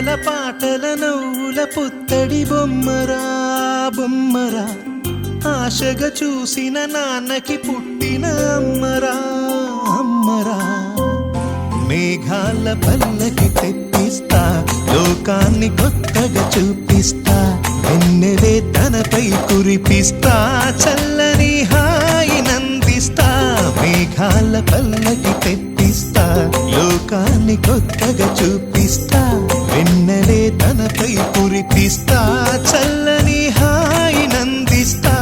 ఆటల పాటల నవ్వుల పుత్తడి బొమ్మరా బొమ్మరా ఆశగా చూసిన నాన్నకి పుట్టిన అమ్మరా అమ్మరా మేఘాల పల్లకి తెప్పిస్తా లోకాన్ని కొత్తగా చూపిస్తా వెన్నెలే తనపై కురిపిస్తా చల్లని హాయినందిస్తా మేఘాల పల్లకి తెప్పిస్తా లోకాన్ని కొత్తగా చూపిస్తా వెన్నెలే తనపై కురిపిస్తా చల్లని హాయినందిస్తా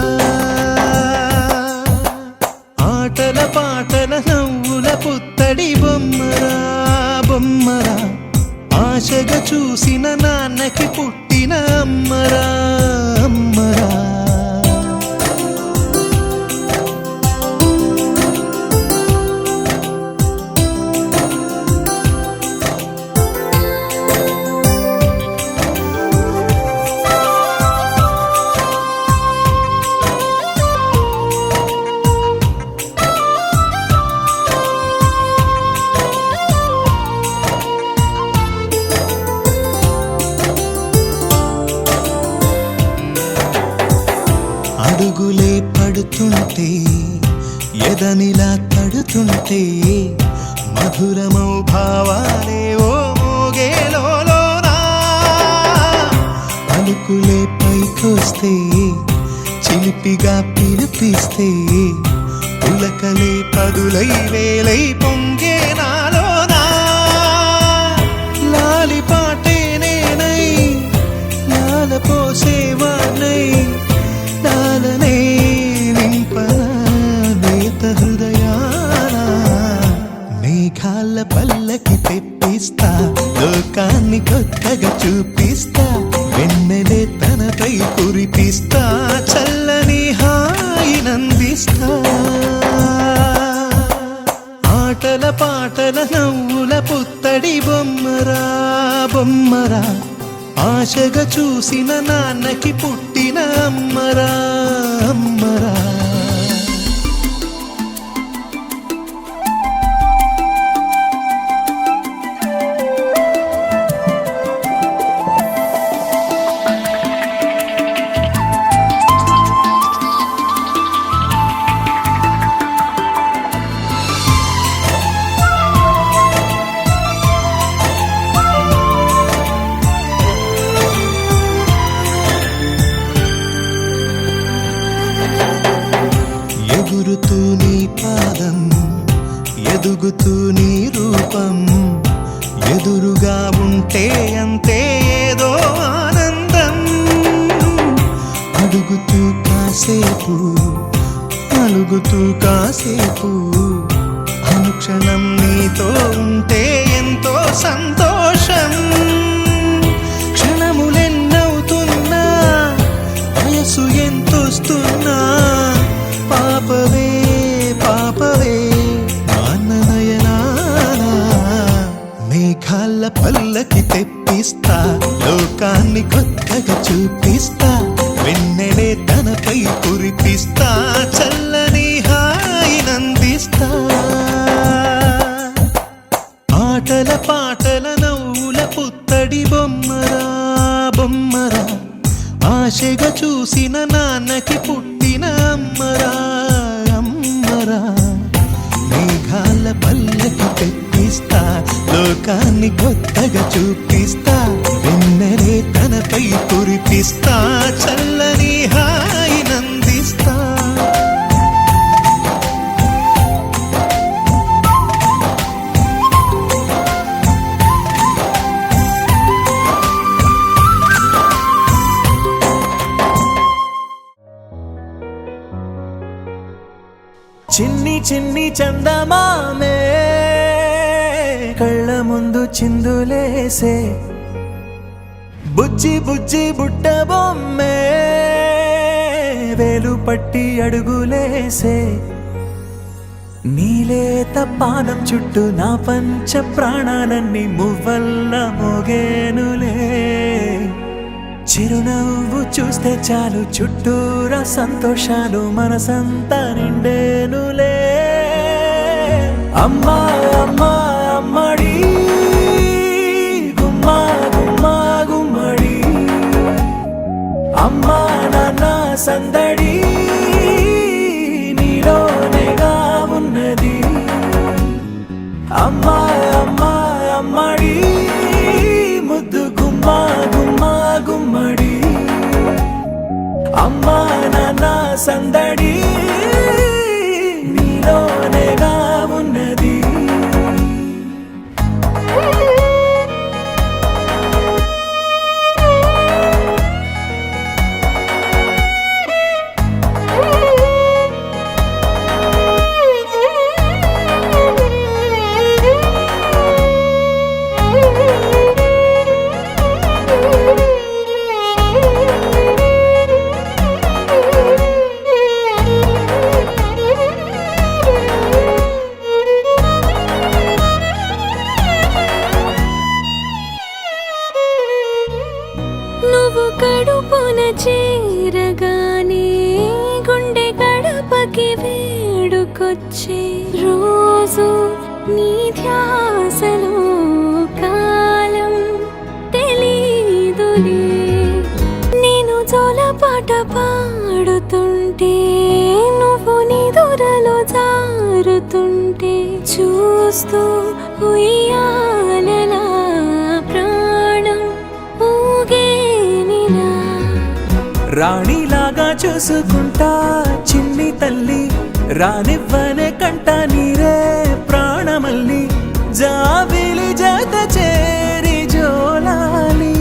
ఆటల పాటల నవ్వుల పుత్తడి బొమ్మరా బొమ్మరా ఆశగా చూసిన నాన్నకి పుట్టిన అమ్మరా అమ్మరా అడుగులే పడుతుంటే ఎదనిలా తడుతుంటే మధురమౌ భావాలే ఓ మోగేలోనా పలుకులే పైకొస్తే చిలిపిగా పిలిపిస్తే పులకలే పదులై వేలై పొంగే నాలోనా లాలి పాటే నేనై లాల పోసేవాణ్ణై నాలనే నింపనా నేత హృదయాన మేఘాల పల్లకి తెప్పిస్తా లోకాన్ని కొత్తగా చూపిస్తా వెన్నెలే తనపై కురిపిస్తా చల్లని హాయినందిస్తా ఆటల పాటల నవ్వుల పుత్తడి బొమ్మరా బొమ్మరా ఆశగా చూసిన నాన్నకి పుట్టిన అమ్మరా అమ్మరా ఎగురుతూ నీ పాదం ఎదుగుతూ నీ రూపం ఎదురుగా ఉంటే అంతే ఏదో ఆనందం అడుగుతూ కాసేపు అలుగుతూ కాసేపు అనుక్షణం నీతో ఉంటే ఎంతో సంతోషం క్షణములెన్నవుతున్నా వయసు ఎంతొస్తున్నా పాపవే పాపవే నాన్ననయనానా మేఘాల పల్లకి తెప్పిస్తా లోకాన్ని కొత్తగా చూపిస్తా వెన్నెలే తనపై కురిపిస్తా చల్లని హాయినందిస్తా ఆటల పాటల నవ్వుల పుత్తడి బొమ్మరా బొమ్మరా ఆశగా చూసిన నాన్నకి పుట్టిన అమ్మరా అమ్మరా మేఘాల పల్లకి తెప్పిస్తా లోకాన్ని కొత్తగా చూపిస్తా వెన్నెలే తనపై కురిపిస్తా చల్లని హాయినందిస్తా చిన్ని చిన్ని చందమామే కళ్ళ ముందు చిందులేసే బుజ్జి బుజ్జి బుట్ట బొమ్మే వేలు పట్టి అడుగులేసే నీలేత పానం చుట్టూ నా పంచ ప్రాణాలన్నీ మువ్వల్ల మోగేనులే చిరునవ్వు చూస్తే చాలు చుట్టూరా సంతోషాలు మనసంతా నిండేనులే అమ్మా అమ్మా అమ్మడి గుమ్మా గుమ్మా అమ్మా నాన్న సందడి నీలోనేగా ఉన్నది. అమ్మా అమ్మా అమ్మడి ముద్దు గుమ్మా గుమ్మా గుమ్మడి. అమ్మా నాన్న సందడి నీలోనేగా ఉన్నది. నువ్వు కడుపున చేరగానే గుండె గడపకి వేడుకొచ్చే రోజు నీ ధ్యాసలో కాలం తెలీదులే. నేను జోలపాట పాడుతుంటే నువ్వు నిదురలో జారుతుంటే చూస్తూ ఉయ్యాలలా ప్రాణం ఊగేనిలా. రాణిలాగా చూసుకుంటా చిన్ని తల్లి, రానివ్వనే కంట నీరే ప్రాణమల్లి. జాబిలి జత చేరి జోలాలి.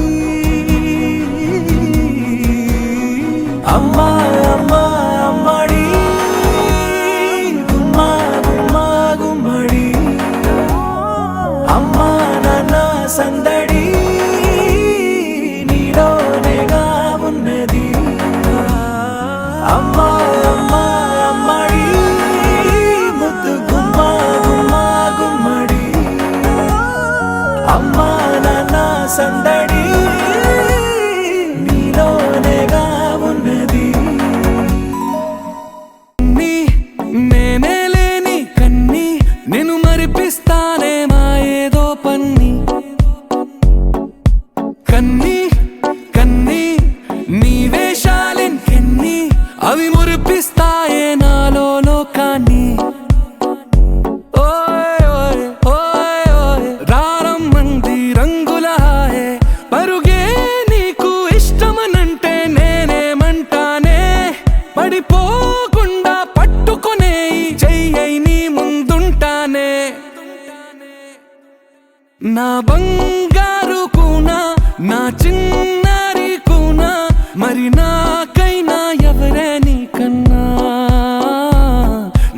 అమ్మా అమ్మా అమ్మడి గుమ్మా గుమ్మా గుమ్మడి. అమ్మా నాన్న సందడి నీలోనేగా ఉన్నది. అమ్మా అమ్మా అమ్మడి ముద్దు గుమ్మా గుమ్మా గుమ్మడి. అమ్మా నాన్న సందడి నీలోనేగా ఉన్నది. నేనే లేని కన్ని నేను మరిపిస్తానే మా ఏదో పన్ని. కన్ని కన్ని నీ వేషాలెన్ని అవి మురిపిస్తాయే నాలో లోకాన్ని. ఓయ్ ఓయ్ ఓయ్ ఓయ్ రారమ్మంది రంగుల హాయే పరుగే నీకు ఇష్టమనంటే నేనేమంటానే. పడిపోకుండా పట్టుకునే చెయ్యై నీ ముందుంటానే. నా బంగారు కూనా నా చిన్నారి కూనా మరి నాకైనా ఎవరే నీకన్నా.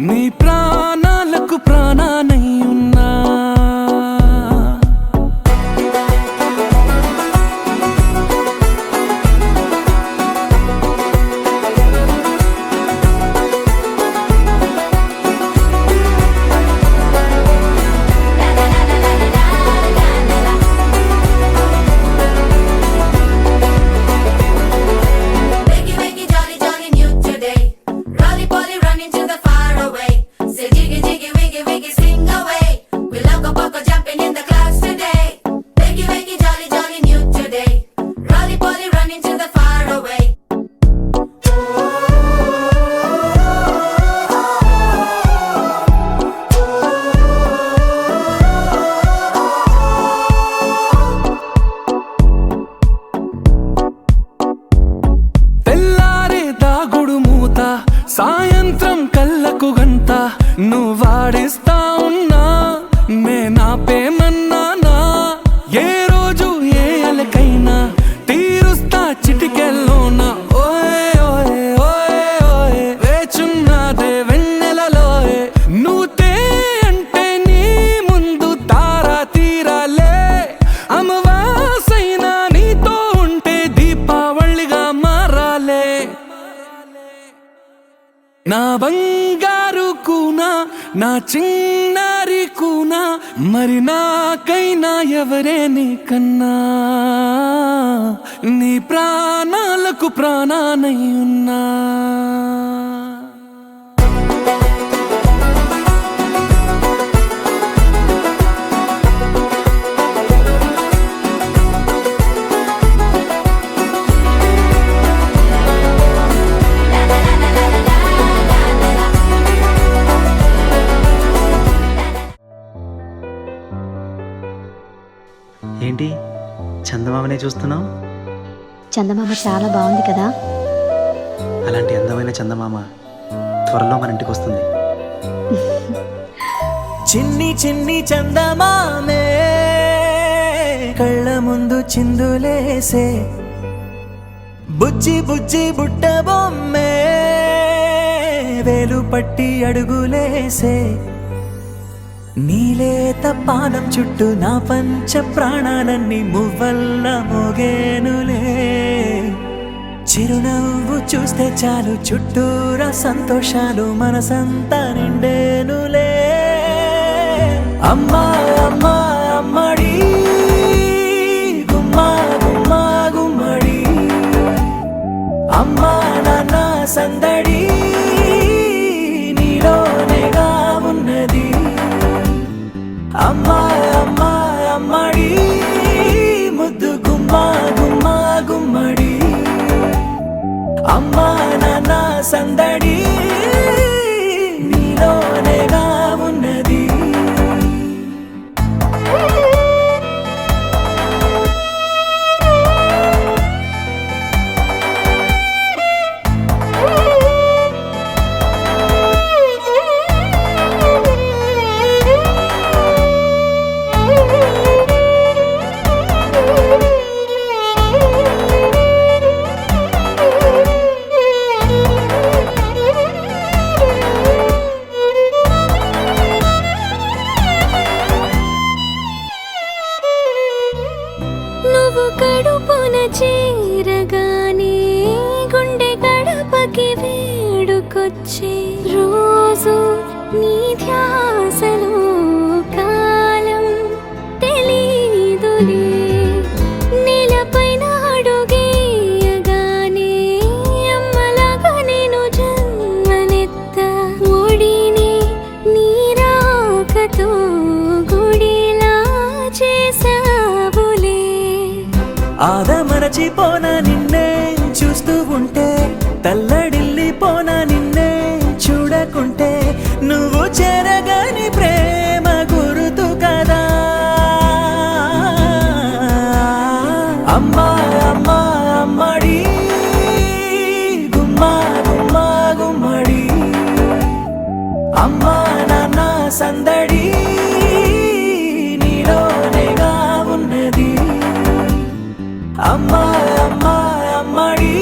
నీ ప్రాణాలకు ప్రాణానై ఉన్నా. Wakey, wakey, jolly, jolly, new today. Rolly poly, running to the far away. Say jiggy, jiggy, wiggy, wiggy, swing away. We loco poco jumping in the clouds today. Wakey, wakey, jolly, jolly, new today. Rolly poly, running to the far away. తెల్లారే దాగుడు మూత సాయంత్రం కళ్ళకు గంట నువ్వాడిస్తా ఉన్నా నేనాపేమన్నానా. ఏ రోజు ఏ అలకైనా తీరుస్తా చిటికెల్లోనా. ఓయ్ ఓయ్ ఓయ్ ఓయ్ వేచున్నాదే వెన్నెలలోయే. నువ్వుతే అంటే నీ ముందు తారా తీరాలే. అమవాసైనా నీతో ఉంటే దీపావళిగా మారాలే. నా బంగారు కూనా నా చిన్నారి కూనా మరి నాకైనా ఎవరే నీకన్నా. నీ ప్రాణాలకు ప్రాణానై ఉన్నా. ఏంటి చందమామనే చూస్తున్నావు? చందమామ చాలా బాగుంది కదా. అలాంటి అందమైన చందమామ త్వరలో మన ఇంటికి వస్తుంది. చిన్ని చిన్ని చందమామే కళ్ళ ముందు చిందులేసే, బుజ్జి బుజ్జి బుట్ట బొమ్మే వేలు పట్టి అడుగులేసే, నీలేత పానం చుట్టూ నా పంచ ప్రాణాలన్నీ మువ్వల్ల మోగేనులే, చిరునవ్వు చూస్తే చాలు చుట్టూరా సంతోషాలు మనసంతా నిండేనులే. అమ్మా అమ్మా అమ్మడి గుమ్మా గుమ్మా గుమ్మడి, అమ్మా నాన్న సందడి నీలోనేగా ఉన్నది. అమ్మా అమ్మా అమ్మడి ముద్దు గుమ్మా గుమ్మా గుమ్మడి, అమ్మా నాన్న సందడి నీలోనేగా ఉన్నది. నువ్వు కడుపున చేరగానే గుండె గడపకి వేడుకొచ్చే రోజు నీ ధ్యాసలో కాలం తెలీదులే. నేలపైన అడుగేయగానే అమ్మలాగా నేను జన్మనెత్త, ఒడిని నీ రాకతో గుడిలా చేసావులే. ఆదమరచిపోనా నిన్నే చూస్తూ ఉంటే, తల్లడిల్లిపోనా నిన్నే చూడకుంటే, నువ్వు చెరగని ప్రేమ గురుతు కదా. అమ్మా అమ్మా అమ్మడి గుమ్మా గుమ్మా గుమ్మడి, అమ్మా నాన్న సందడి నీలోనేగా ఉన్నది. అమ్మా అమ్మా అమ్మడి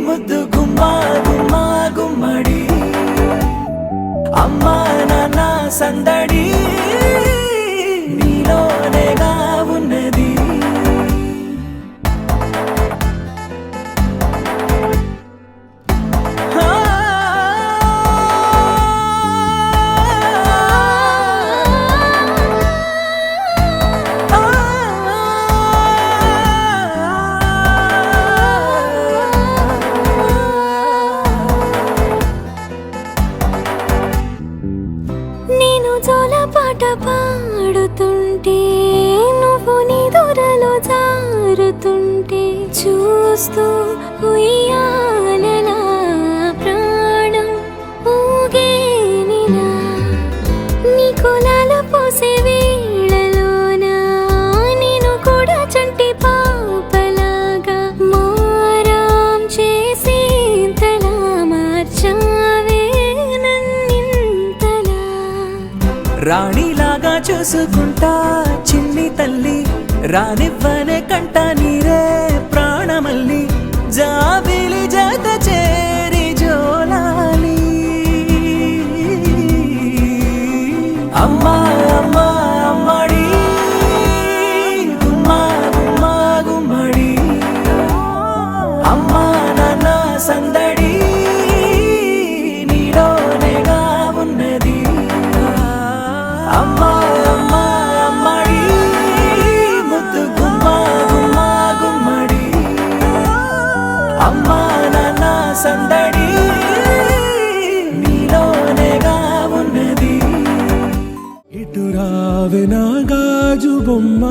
ముద్దు గుమ్మా గుమ్మా గుమ్మడి, అమ్మా నాన్న సందడి నీలోనేగా ఉన్నది. నేను జోలపాట పాడుతుంటే, నువ్వు నీ దూరలో జారుతుంటే, చూస్తూ ఉయ్యాలలా ప్రాణం ఊగేనిలా. నీ కులాల పోసే వేళలోన నేను కూడా చంటి పాపలాగా మారాం చేసేంతలా మార్చావే నన్నింతలా. రాణిలాగా చూసుకుంటా చిన్ని తల్లి, రానివ్వనే కంట నీరే ప్రాణమల్లి, జాబిలి జత చేరి జోలాలి. అమ్మా అమ్మా అమ్మడి గుమ్మా గుమ్మా గుమ్మడి, అమ్మా నాన్న సందడి నీలోనేగా ఉన్నది. అమ్మా అమ్మా అమ్మడి ముద్దు గుమ్మా గుమ్మా గుమ్మడి, అమ్మా నాన్న సందడి నీలోనేగా ఉన్నది. ఇటు రావే నా గాజు బొమ్మ,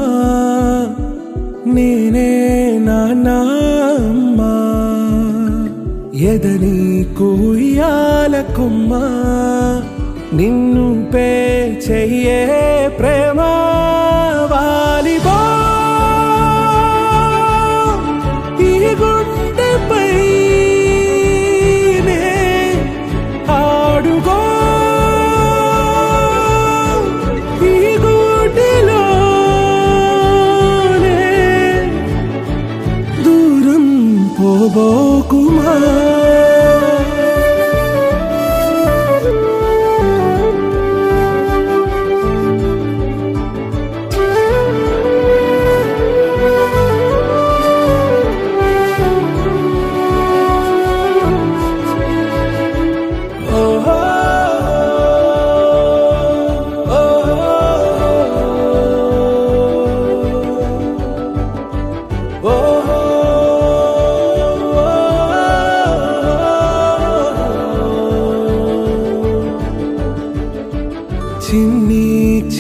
నేనే నాన్న అమ్మ, ఎదని కుయ్యాల కొమ్మ, నిన్ను పే చెయ్యే ప్రేమ వాలిబో.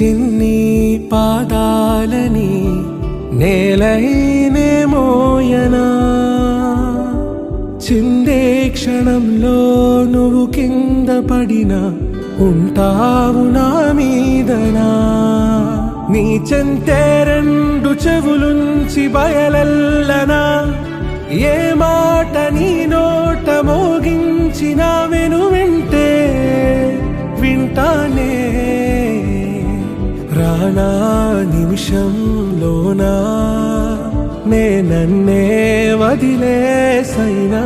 చిన్ని పాదాలని నేలైనే మోయనా చిందే క్షణంలో నువ్వు కింద పడినా ఉంటావు నా మీదనా నీ చెంతే రెండు చెవులుంచి బయలెల్లనా ఏ మాట నీ నోట మోగించిన వెను వింటే వింటానే రానా నిమిషంలోనా నే నన్నే వదిలేసైనా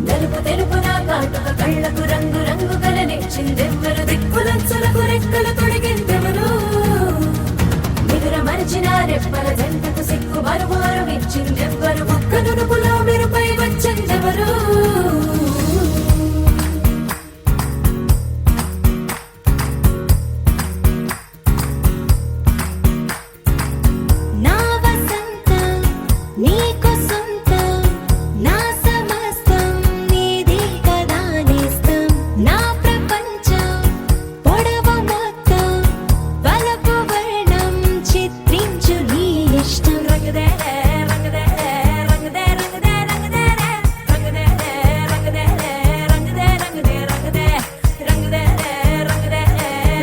తెలుపు తెలుపున కాటుక కళ్ళకు రంగు రంగు కలనిచ్చిందెవ్వరు దిక్కులంచులకు రెక్కలు తొడిగిందెవరు నిదుర మరిచిన రెప్పల జంటకు సిక్కు మరుమారు ఇచ్చిందెవ్వరు ఒక్క నునుపులో మెరుపై వచ్చిందెవరు నా వసంతం నీకు సొంతం నా సమస్తం నీది కదా నేస్తం నా ప్రపంచం పొడవు మొత్తం వలపు వర్ణం చిత్రించు నీ ఇష్టం రంగదే రంగదే రంగదే రంగదే రంగదే రంగదే రంగదే రంగదే రంగదే రంగదే రంగదే రంగదే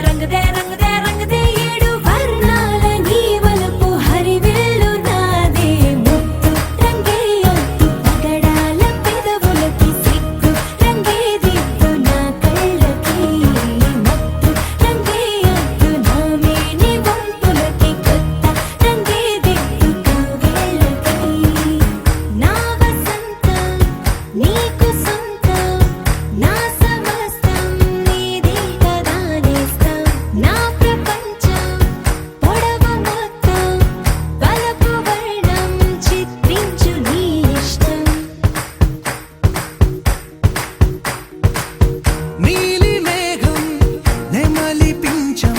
రంగదే రంగదే రంగదే ఏడు వర్ణాల నీ వలపు హరివిల్లు నాదే ముత్తు రంగే ఒత్తు పగడాల పెదవులకి సిగ్గు రంగే దిద్దు నా కళ్ళకి మత్తు రంగే ఒత్తు నా మేని వంపులకి కొత్త రంగే దిద్దు కౌగిళ్ళకి నా వసంతం నీకు సొంతం నా సమస్తం నీది కదా నేస్తం నా ప్రపంచం పొడవు మొత్తం వలపు వర్ణం చిత్రించు నీ ఇష్టం నీలి మేఘం నెమలి పించం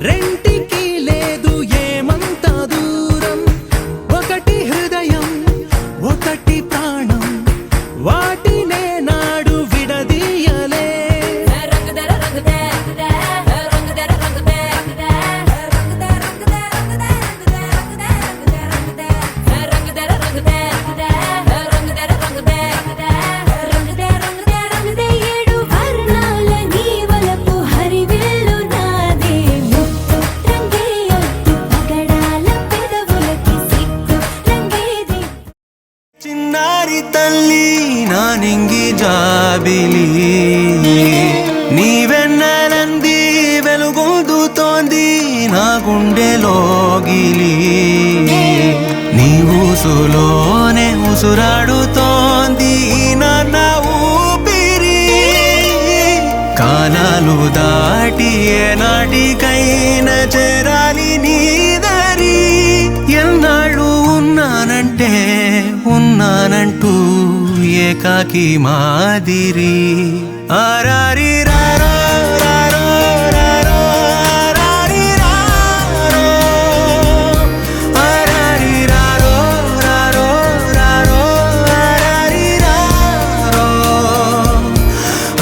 రెంటికి లేదు ఏమంత దూరం ఒకటి హృదయం ఒకటి ప్రాణం వాటినే నాడు విడదీయలే రంగదే రంగదే రంగదే రంగదే రంగదే రంగదే రంగదే రంగదే రంగదే రంగదే రంగదే రంగదే ఏడు వర్ణాల నీ వలపు హరివిల్లు నాదే ముత్తు రంగే ఒత్తు పగడాల పెదవులకి సిగ్గు రంగే దిద్దు చిన్నారి తల్లి నా నింగి జాబిలి నీవెన్నెలంది వెలుగొందుతోంది నా గుండెలోగిలి నీ ఊసులోనే ఉసురాడుతోంది నా ఊపిరి కాలాలు దాటి ఏనాటికైనా చేరాలి నీ దరి ఎన్నాళ్ళు ఉన్నానంటే ఉన్నానంటూ ఏకాకి మాదిరి ఆరారి రారో రారో రారో ఆరారి రారో ఆరారి రారో రారో రారో ఆరారి రారో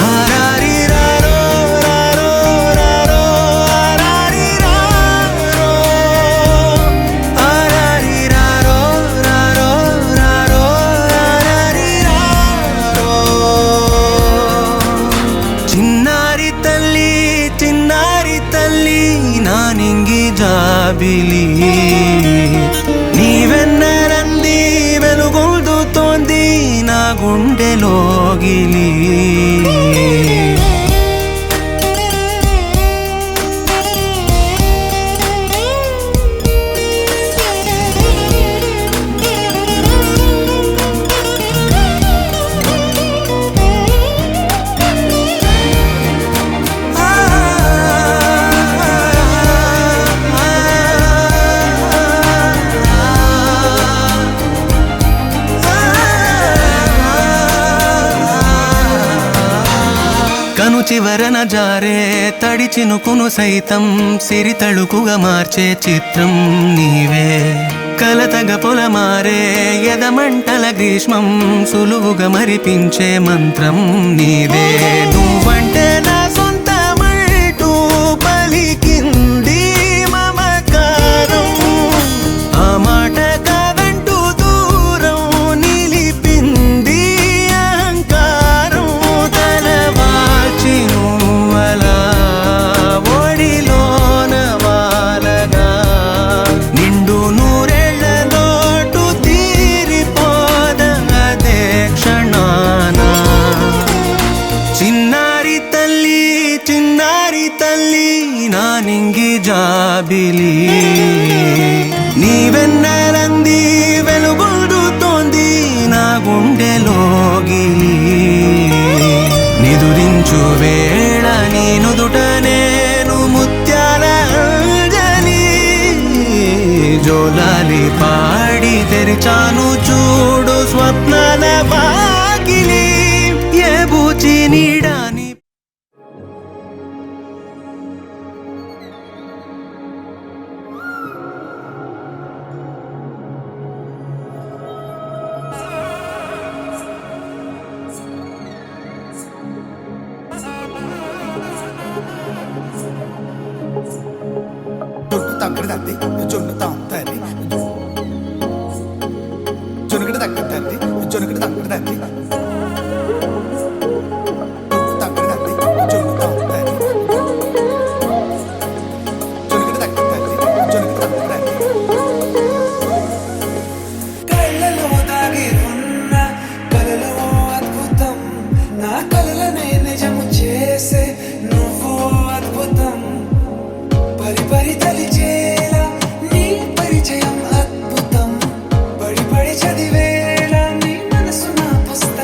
ఆరారి రారో రారో రారో ఆరారి రారో ఆరారి రారో రారో రారో ఆరారి రారో చిన్నారి తల్లి నా నింగి జాబిలి నీవెన్నెలంది వెలుగొందుతోంది నా గుండెలోగిలి చివరన జారే తడి చినుకును సైతం సిరి తళుకుగా మార్చే చిత్రం నీవే కలతగ పొలమారే ఎదమంటల గ్రీష్మం సులువుగా మరిపించే మంత్రం నీదే నువ్వంటే నా సొంతమంటూ పలికింది మమకారం ఆ మాట కాదంటూ దూరం నిలిపింది అహంకారం తలవాల్చి నువ్వలా ఒడిలోన వాలగా నిండు నూరేళ్ల లోటు తీరిపోదదే క్షణానా చిన్నారి తల్లి నా నింగి జాబిలి నీవెన్నెలంది వెలుగొందుతోంది నా గుండెలోగిలి నిదురించు వేళ నీ నుదుట నేను ముత్యాల అంజలి జోలాలి పాడి తెరిచాను చూడు స్వప్నాల వాకిలి ఏ బూచి నీడాని జొన్ను తగ్గడదండి జొన్ను తాగుతుంది జొనుగడ తగ్గదండి జొనుగడ తగ్గడదండి జొన్ను తగ్గడదండి జొన్ను తాగుతుంది జొనుగడ తగ్గదండి జొనుగడ తగ్గడండి కళ్ళలో దాగి ఉన్న కలలో అద్భుతం నా కలలనే నిజము చేసే నువ్వు అద్భుతం పరి పరి తలిచేలా నీ పరిచయం అద్భుతం పడి పడి చదివేలా నీ మనసు నా పుస్తకం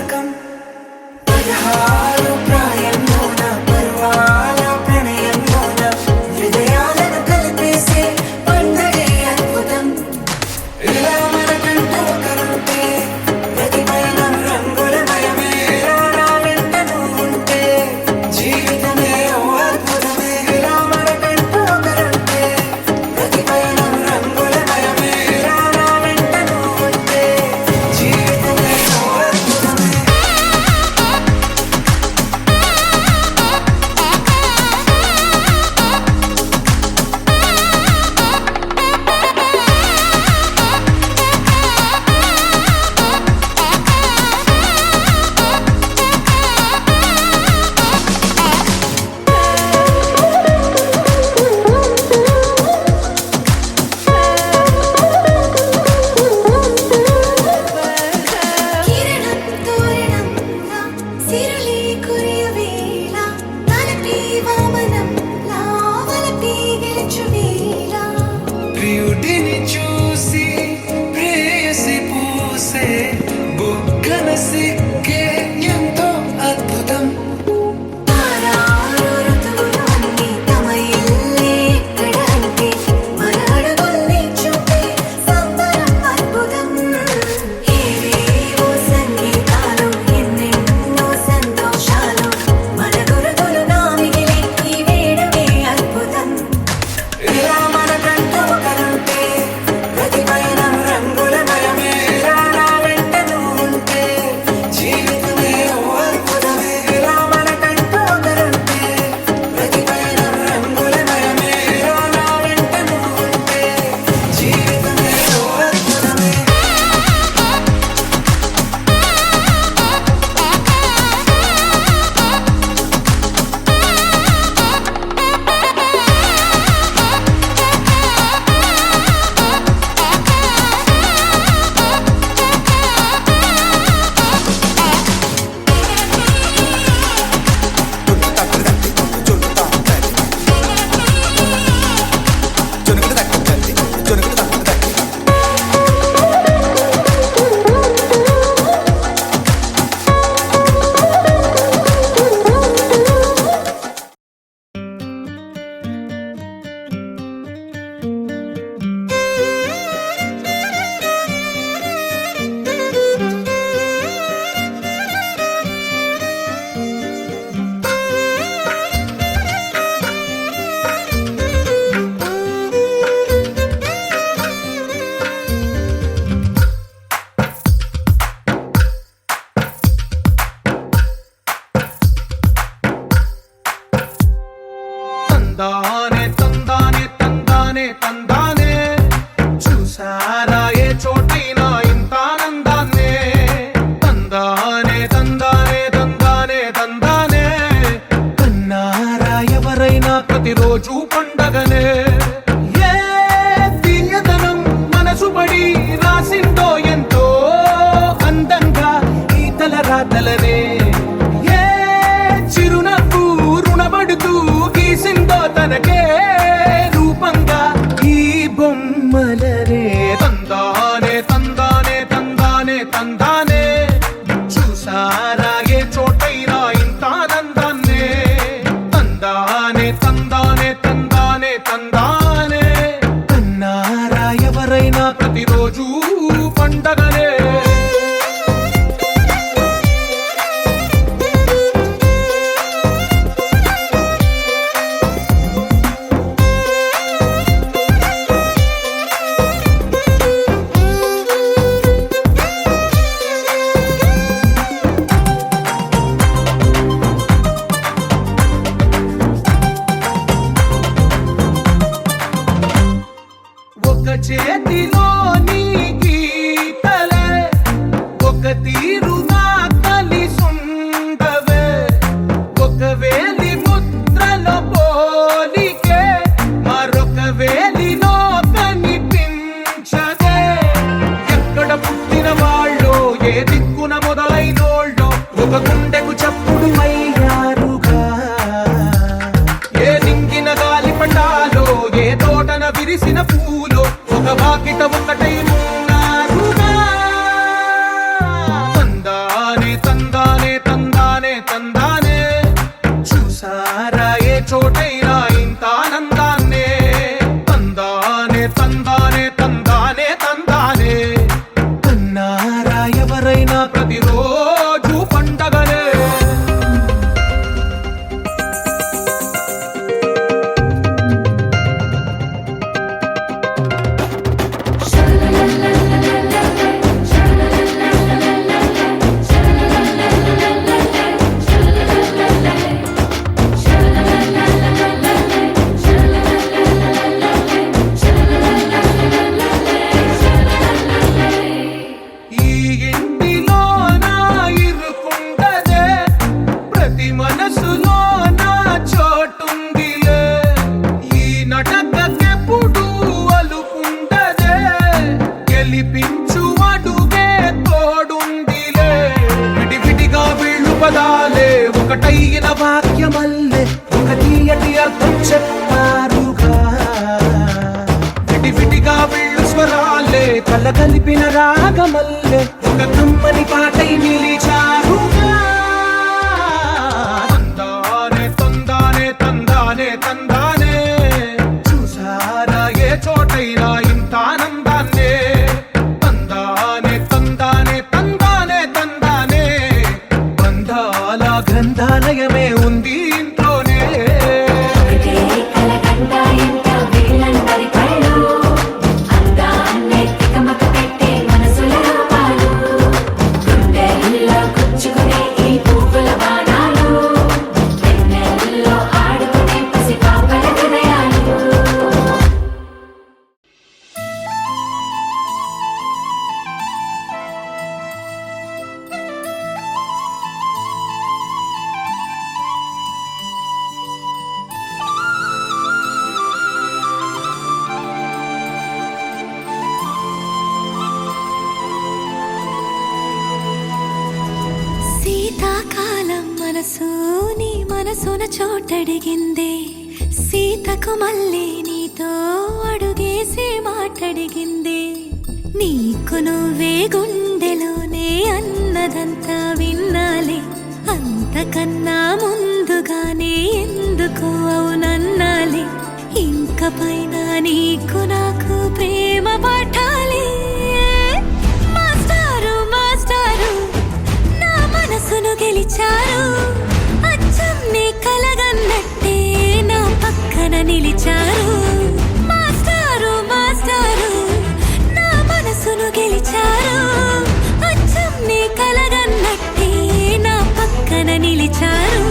ఒక చేతిలో నీ గీతలే ఒక తీరుగా కలిసుండవే ఒక వేలి ముద్రలో పోలికే మరొక వేలిలో కనిపించదే ఎక్కడ పుట్టిన వాళ్ళో ఏ దిక్కున మొదలైనోళ్ళో ఒక గుండెకు చప్పుడు అయ్యారుగా ఏ దింగిన గాలి పటాలో ఏ తోటన విరిసిన పూలో ఒక వాకిట ఒకటై ఉన్నారుగా తందానే తందానే తందానే తందానే చూసారా ఏ చోటైనా ఇంత ఆనందాన్నే తందానే తందానే తందానే తందానే కన్నారా ఎవరైనా ప్రతిరోజు పండగనే ఈ ఇంటిలో నా ఇరుకుండదే ప్రతి మనసులో నా చోటుందిలే ఈ నటకెప్పుడు అలుకుండదే గెలిపించు అడుగే తోడుందిలే విడివిడిగా వీళ్ళు పదాలే ఒకటైన వాక్యమల్లే ఒక తీయటి అర్థం చెప్పారుగా విడివిడిగా వీళ్ళు స్వరాలే కలగలిపిన రాగమల్లే ఒక కమ్మని పాటై నిలిచారుగా తందానే తందానే తందానే తందానే చూసారా ఏ చోటైనా ఇంత ఆనందాన్నే తందానే తందానే తందానే తందానే బంధాల గ్రంథాలయమే ఉంది ఇంట్లోనే ఒకటే కలగంట ఇంట వీళ్ళందరి కళ్ళు అందాన్నే తికమక పెట్టే మనసుల రూపాలు గుండెల్లో గుచ్చుకునే ఈ పువ్వుల బాణాలు వెన్నెల్లో ఆడుకునే పసిపాపల హృదయాలు శీతాకాలం మనసు నీ మనసున చోటడిగిందే సీతకు మళ్ళీ నీతో అడుగేసి మాటడిగిందే నీకు నువ్వే గుండెలోనే అన్నదంతా విన్నాలే అంతకన్నా ముందుగానే ఎందుకు అవునన్నాలే ఇంక పైన నీకు నాకు ప్రేమ పాఠాలే మాస్టారు మాస్టారు నా మనసును గెలిచారు అచ్చం నీ కలగన్నట్టే నా పక్కన నిలిచారు మాస్టారు మాస్టారు నా మనసును గెలిచారు అచ్చం నీ కలగన్నట్టే నా పక్కన నిలిచారు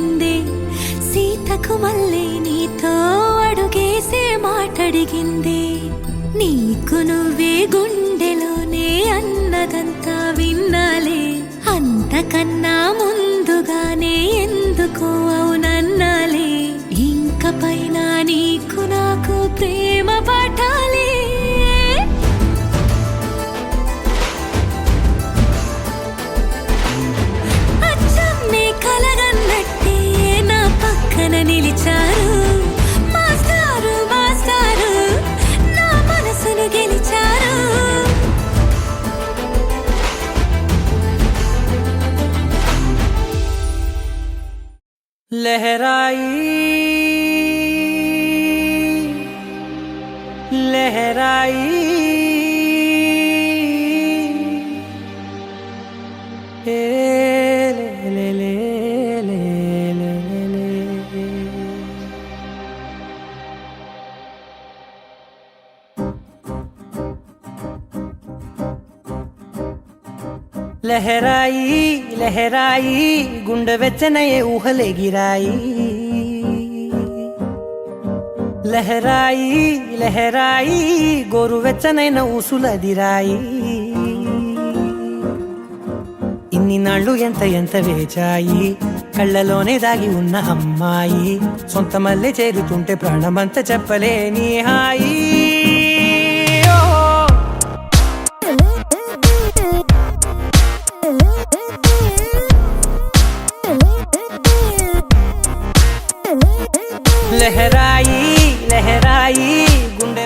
అడిగింది సీతకు మళ్ళీ నీతో అడుగేసే మాటడిగింది నీకు నువ్వే గుండెలోనే అన్నదంతా విన్నాలే అంతకన్నా ముందుగానే ఎందుకో అవునన్నాలే ఇంక పైన నీకు నాకు ప్రేమ పాఠాలే అచ్చం నీ కలగన్నట్టే నా పక్కన నిలిచారు మాస్టారు మాస్టారు నా మనసును గెలిచారు लहराई लहराई ए ले ले ले ले ले ले लहराई लहराई गुंड వెచ్చనయే ఊహలే గిరాయి లహరాయి లహరాయి గోరు వెచ్చనైన ఊసులదిరాయి ఇన్ని నాళ్ళు ఎంత ఎంత వేచాయి కళ్ళలోనే దాగి ఉన్న అమ్మాయి సొంత మల్లె చేరుతుంటే ప్రాణమంత చెప్పలేని హాయి लहराई लहराई गुंडे